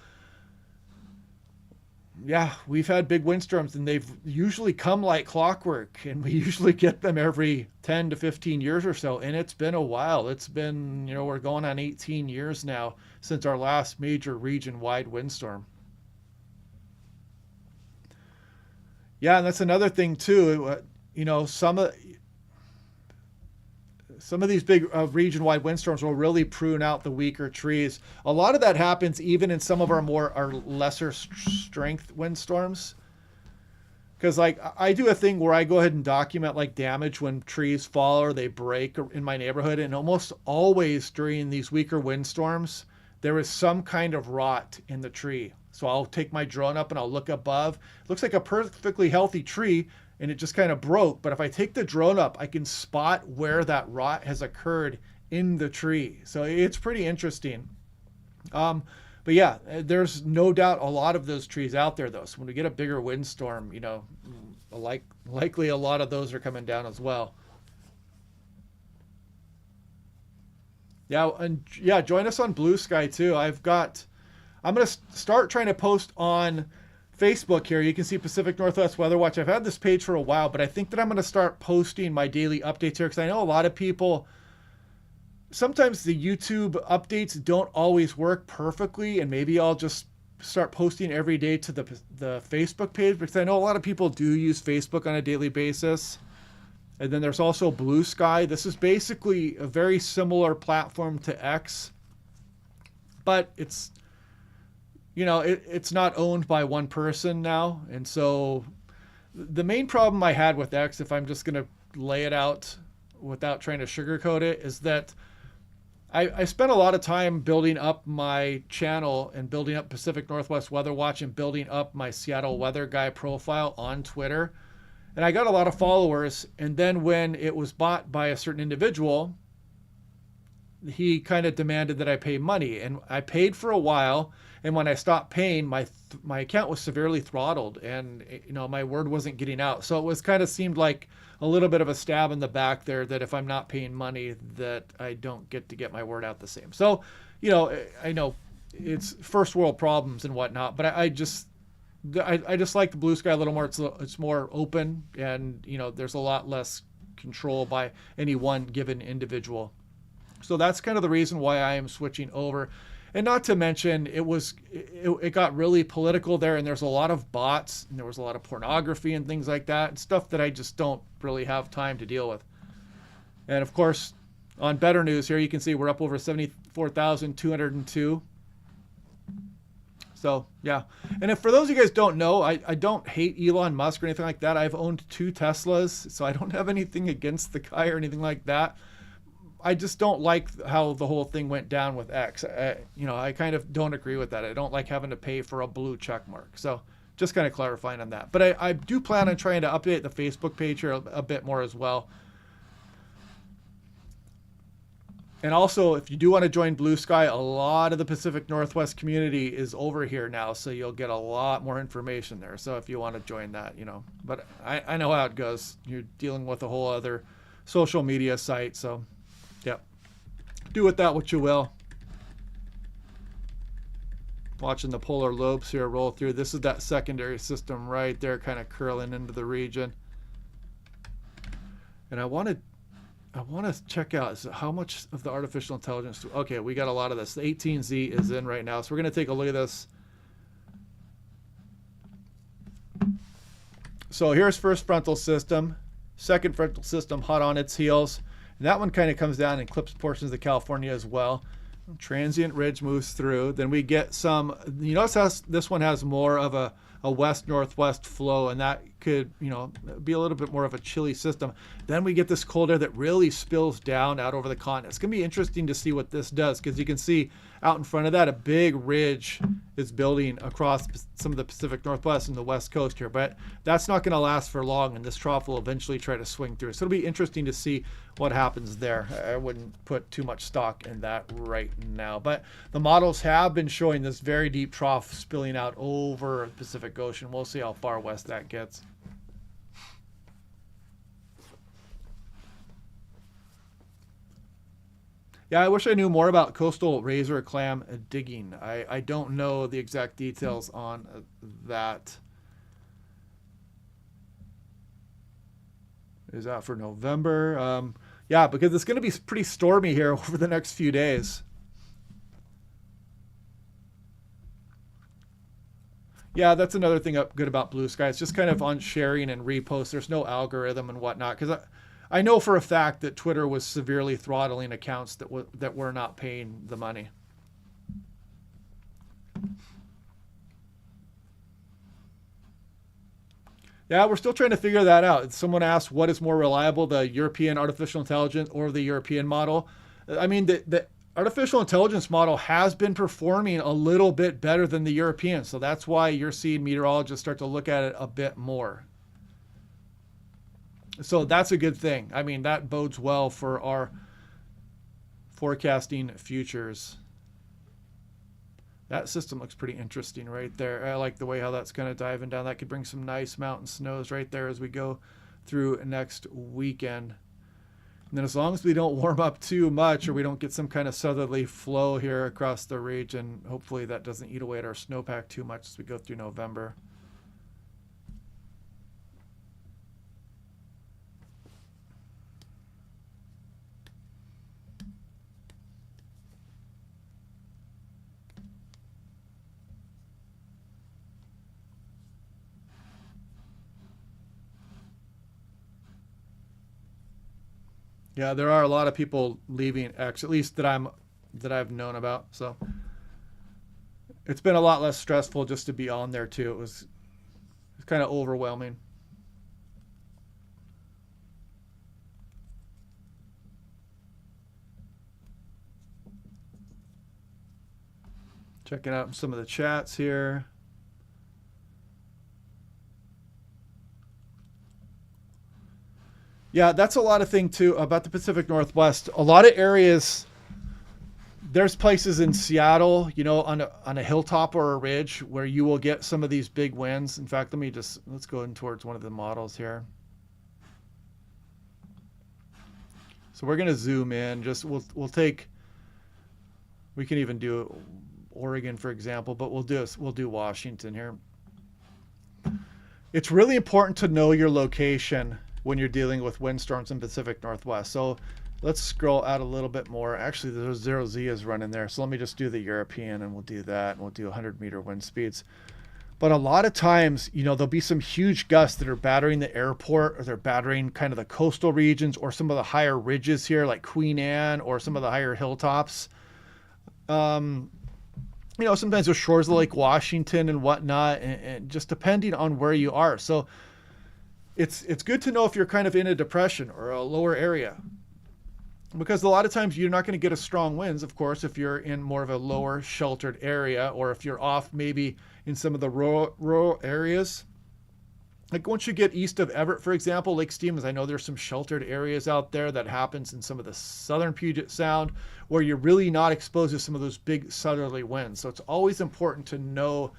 yeah, we've had big windstorms and they've usually come like clockwork, and we usually get them every 10 to 15 years or so. And it's been a while. It's been, we're going on 18 years now since our last major region-wide windstorm. Yeah, and that's another thing too. Some of these big region-wide windstorms will really prune out the weaker trees. A lot of that happens even in some of our lesser strength windstorms. Because like I do a thing where I go ahead and document like damage when trees fall or they break in my neighborhood. And almost always during these weaker windstorms, there is some kind of rot in the tree. So I'll take my drone up and I'll look above. It looks like a perfectly healthy tree, and it just kind of broke. But if I take the drone up, I can spot where that rot has occurred in the tree. So it's pretty interesting. But yeah, there's no doubt a lot of those trees out there though. So when we get a bigger windstorm, likely a lot of those are coming down as well. Yeah, and join us on Blue Sky too. I'm going to start trying to post on Facebook here, you can see Pacific Northwest Weather Watch. I've had this page for a while, but I think that I'm going to start posting my daily updates here because I know a lot of people, sometimes the YouTube updates don't always work perfectly, and maybe I'll just start posting every day to the Facebook page because I know a lot of people do use Facebook on a daily basis. And then there's also Blue Sky. This is basically a very similar platform to X, but it's, you know, it's not owned by one person now. And so the main problem I had with X, if I'm just going to lay it out without trying to sugarcoat it, is that I spent a lot of time building up my channel and building up Pacific Northwest Weather Watch and building up my Seattle Weather Guy profile on Twitter. And I got a lot of followers. And then when it was bought by a certain individual, he kind of demanded that I pay money. And I paid for a while. And when I stopped paying, my account was severely throttled, and you know, my word wasn't getting out. So it was kind of seemed like a little bit of a stab in the back there, that if I'm not paying money, that I don't get my word out the same. So, you know, I know it's first world problems and whatnot, but I just like the Blue Sky a little more. It's more open, and you know, there's a lot less control by any one given individual. So that's kind of the reason why I am switching over. And not to mention, it got really political there, and there's a lot of bots, and there was a lot of pornography and things like that, stuff that I just don't really have time to deal with. And of course, on Better News here, you can see we're up over 74,202. So yeah. And if for those of you guys don't know, I don't hate Elon Musk or anything like that. I've owned 2 Teslas, so I don't have anything against the guy or anything like that. I just don't like how the whole thing went down with X. You know, I kind of don't agree with that. I don't like having to pay for a blue check mark. So just kind of clarifying on that. But I do plan on trying to update the Facebook page here a bit more as well. And also, if you do want to join Blue Sky, a lot of the Pacific Northwest community is over here now, so you'll get a lot more information there. So if you want to join that, you know. But I know how it goes. You're dealing with a whole other social media site, so... Yep. Do with that what you will. Watching the polar lobes here roll through. This is that secondary system right there, kind of curling into the region. And I want to check out how much of the artificial intelligence. Okay, we got a lot of this. The 18Z is in right now, so we're going to take a look at this. So here's first frontal system, second frontal system hot on its heels. And that one kind of comes down and clips portions of California as well. Transient ridge moves through. Then we get some, you notice this one has more of a west-northwest flow, and that could, you know, be a little bit more of a chilly system. Then we get this cold air that really spills down out over the continent. It's going to be interesting to see what this does, because you can see out in front of that, a big ridge is building across some of the Pacific Northwest and the West Coast here. But that's not going to last for long, and this trough will eventually try to swing through. So it'll be interesting to see what happens there. I wouldn't put too much stock in that right now. But the models have been showing this very deep trough spilling out over the Pacific Ocean. We'll see how far west that gets. Yeah, I wish I knew more about coastal razor clam digging. I don't know the exact details on that. Is that for November? Yeah, because it's going to be pretty stormy here over the next few days. Yeah, that's another thing good about Blue Sky. It's just kind of on sharing and repost. There's no algorithm and whatnot, because I know for a fact that Twitter was severely throttling accounts that were not paying the money. Yeah, we're still trying to figure that out. Someone asked, what is more reliable, the European artificial intelligence or the European model? I mean, the artificial intelligence model has been performing a little bit better than the European. So that's why you're seeing meteorologists start to look at it a bit more. So that's a good thing. I mean, that bodes well for our forecasting futures. That system looks pretty interesting right there. I like the way how that's kind of diving down. That could bring some nice mountain snows right there as we go through next weekend. And then as long as we don't warm up too much, or we don't get some kind of southerly flow here across the region, hopefully that doesn't eat away at our snowpack too much as we go through November. Yeah, there are a lot of people leaving X, at least that I've known about. So it's been a lot less stressful just to be on there too. It's kind of overwhelming. Checking out some of the chats here. Yeah, that's a lot of thing too about the Pacific Northwest. A lot of areas, there's places in Seattle, you know, on a hilltop or a ridge where you will get some of these big winds. In fact, let's go in towards one of the models here. So we're gonna zoom in. Just we'll take. We can even do Oregon, for example, but we'll do Washington here. It's really important to know your location when you're dealing with windstorms in Pacific Northwest. So let's scroll out a little bit more. Actually, there's 0Z is running there. So let me just do the European and we'll do that. And we'll do 100-meter wind speeds. But a lot of times, you know, there'll be some huge gusts that are battering the airport, or they're battering kind of the coastal regions or some of the higher ridges here like Queen Anne or some of the higher hilltops. You know, sometimes there's shores of Lake Washington and whatnot, and just depending on where you are. So it's good to know if you're kind of in a depression or a lower area, because a lot of times you're not going to get a strong winds, of course, if you're in more of a lower sheltered area, or if you're off maybe in some of the rural areas. Like once you get east of Everett, for example, Lake Stevens, I know there's some sheltered areas out there that happens in some of the southern Puget Sound where you're really not exposed to some of those big southerly winds. So it's always important to know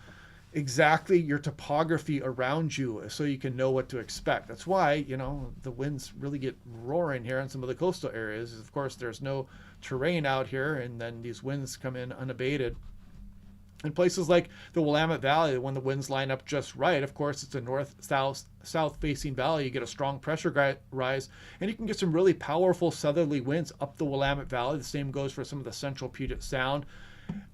exactly your topography around you so you can know what to expect. That's why, you know, the winds really get roaring here in some of the coastal areas. Of course, there's no terrain out here, and then these winds come in unabated. In places like the Willamette Valley, when the winds line up just right, of course, it's a north-south facing valley. You get a strong pressure rise, and you can get some really powerful southerly winds up the Willamette Valley. The same goes for some of the central Puget Sound.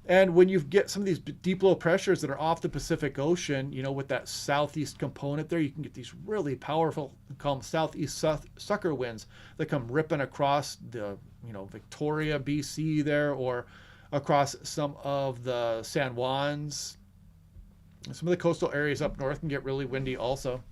And when you get some of these deep low pressures that are off the Pacific Ocean, you know, with that southeast component there, you can get these really powerful, call them southeast sucker winds that come ripping across the, you know, Victoria, BC there, or across some of the San Juans. Some of the coastal areas up north can get really windy also.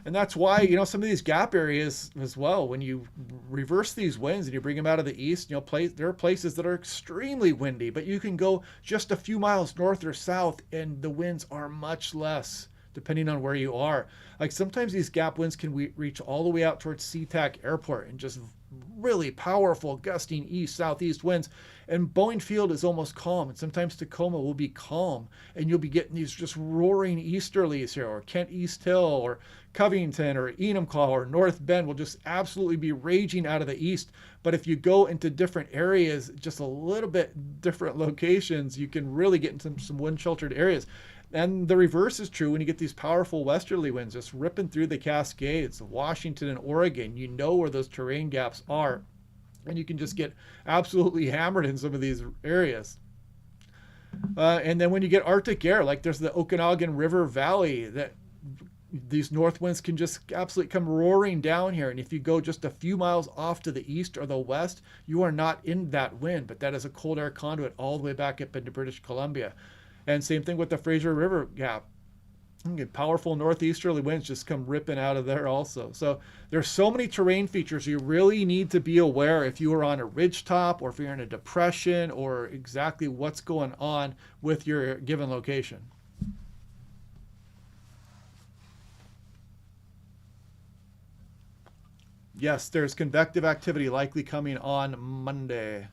And that's why, you know, some of these gap areas as well, when you reverse these winds and you bring them out of the east, you know, there are places that are extremely windy, but you can go just a few miles north or south and the winds are much less depending on where you are. Like sometimes these gap winds can reach all the way out towards SeaTac Airport and just really powerful gusting east southeast winds, and Boeing Field is almost calm, and sometimes Tacoma will be calm, and you'll be getting these just roaring easterlies here, or Kent East Hill or Covington or Enumclaw or North Bend will just absolutely be raging out of the east. But if you go into different areas, just a little bit different locations, you can really get into some wind sheltered areas. And the reverse is true when you get these powerful westerly winds just ripping through the Cascades, Washington and Oregon. You know where those terrain gaps are, and you can just get absolutely hammered in some of these areas. And then when you get Arctic air, like there's the Okanagan River Valley, that these north winds can just absolutely come roaring down here. And if you go just a few miles off to the east or the west, you are not in that wind, but that is a cold air conduit all the way back up into British Columbia. And same thing with the Fraser River Gap. Powerful northeasterly winds just come ripping out of there also. So there's so many terrain features you really need to be aware if you are on a ridge top or if you're in a depression, or exactly what's going on with your given location. Yes, there's convective activity likely coming on Monday.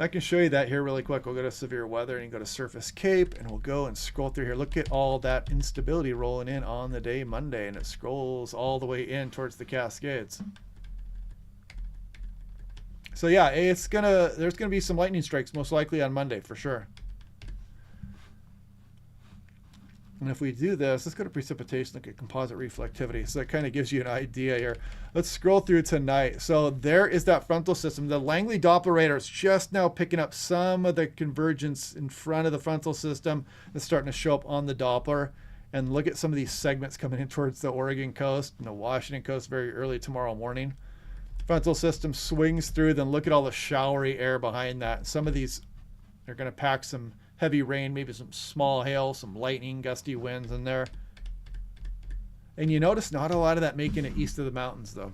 I can show you that here really quick. We'll go to severe weather and you go to surface cape, and we'll go and scroll through here. Look at all that instability rolling in on the day Monday, and it scrolls all the way in towards the Cascades. So yeah, there's gonna be some lightning strikes most likely on Monday for sure. And if we do this, let's go to precipitation, look at composite reflectivity. So that kind of gives you an idea here. Let's scroll through tonight. So there is that frontal system. The Langley Doppler radar is just now picking up some of the convergence in front of the frontal system that's starting to show up on the Doppler. And look at some of these segments coming in towards the Oregon coast and the Washington coast very early tomorrow morning. Frontal system swings through, then look at all the showery air behind that. Some of these are going to pack some heavy rain, maybe some small hail, some lightning, gusty winds in there. And you notice not a lot of that making it east of the mountains, though.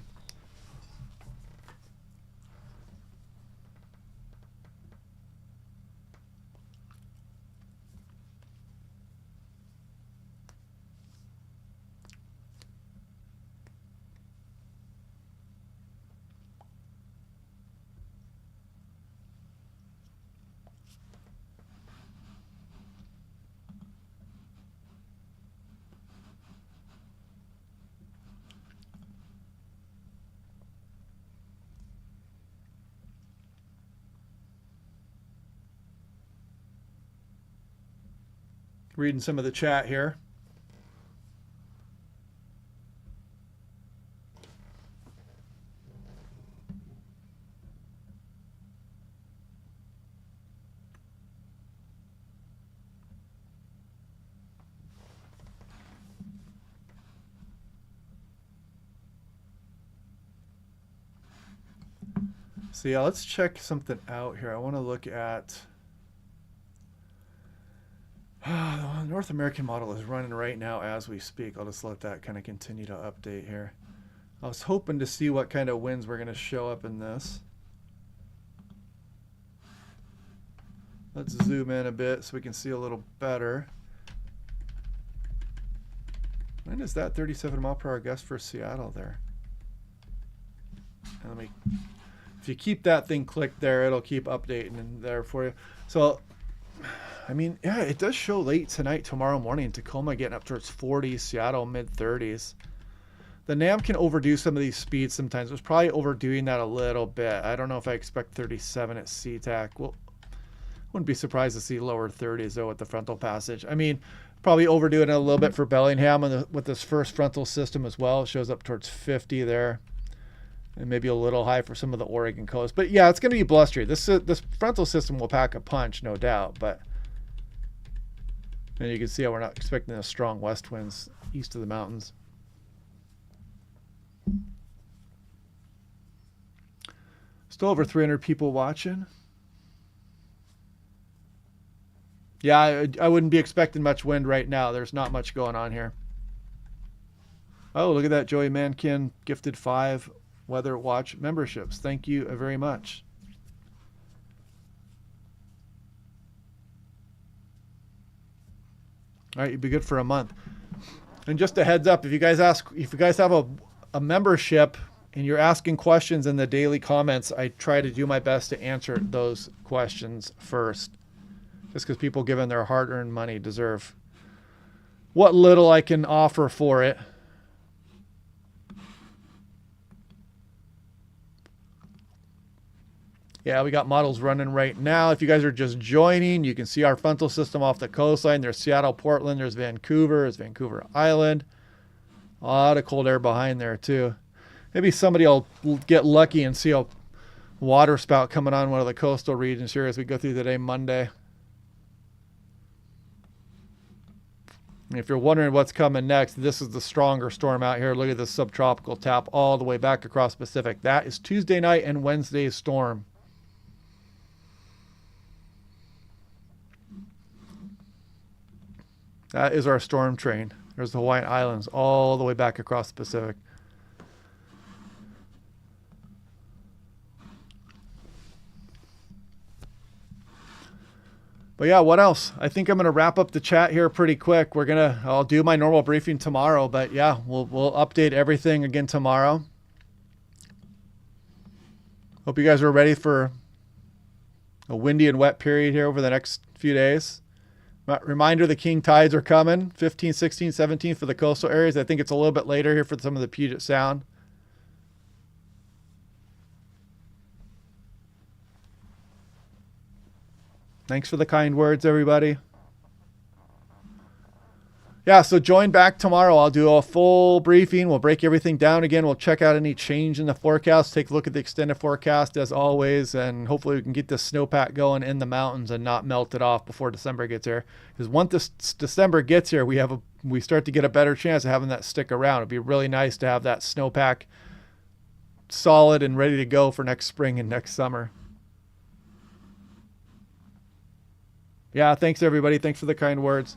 Reading some of the chat here. So yeah, let's check something out here. I want to look at the North American model is running right now as we speak. I'll just let that kind of continue to update here. I was hoping to see what kind of winds were going to show up in this. Let's zoom in a bit so we can see a little better. When is that 37 mile per hour gust for Seattle there? And if you keep that thing clicked there, it'll keep updating in there for you. So, I mean, yeah, it does show late tonight, tomorrow morning, Tacoma getting up towards 40s, Seattle mid-30s. The NAM can overdo some of these speeds sometimes. It was probably overdoing that a little bit. I don't know if I expect 37 at SeaTac. Well, wouldn't be surprised to see lower 30s, though, with the frontal passage. I mean, probably overdoing it a little bit for Bellingham with this first frontal system as well. It shows up towards 50 there. And maybe a little high for some of the Oregon coast. But, yeah, it's going to be blustery. This frontal system will pack a punch, no doubt, but... And you can see how we're not expecting the strong west winds east of the mountains. Still over 300 people watching. Yeah, I wouldn't be expecting much wind right now. There's not much going on here. Oh, look at that. Joey Mankin gifted 5 Weather Watch memberships. Thank you very much. All right, you'd be good for a month. And just a heads up, if you guys have a membership and you're asking questions in the daily comments, I try to do my best to answer those questions first. Just because people giving their hard-earned money deserve what little I can offer for it. Yeah, we got models running right now. If you guys are just joining, you can see our frontal system off the coastline. There's Seattle, Portland. There's Vancouver. There's Vancouver Island. A lot of cold air behind there, too. Maybe somebody will get lucky and see a water spout coming on one of the coastal regions here as we go through the day Monday. And if you're wondering what's coming next, this is the stronger storm out here. Look at this subtropical tap all the way back across Pacific. That is Tuesday night and Wednesday's storm. That is our storm train. There's the Hawaiian Islands all the way back across the Pacific. But yeah, what else? I think I'm going to wrap up the chat here pretty quick. I'll do my normal briefing tomorrow, but yeah, we'll update everything again tomorrow. Hope you guys are ready for a windy and wet period here over the next few days. Reminder, the king tides are coming, 15, 16, 17 for the coastal areas. I think it's a little bit later here for some of the Puget Sound. Thanks for the kind words, everybody. Yeah, so join back tomorrow. I'll do a full briefing. We'll break everything down again. We'll check out any change in the forecast, take a look at the extended forecast as always, and hopefully we can get this snowpack going in the mountains and not melt it off before December gets here. Because once this December gets here, we start to get a better chance of having that stick around. It'd be really nice to have that snowpack solid and ready to go for next spring and next summer. Yeah, thanks everybody. Thanks for the kind words.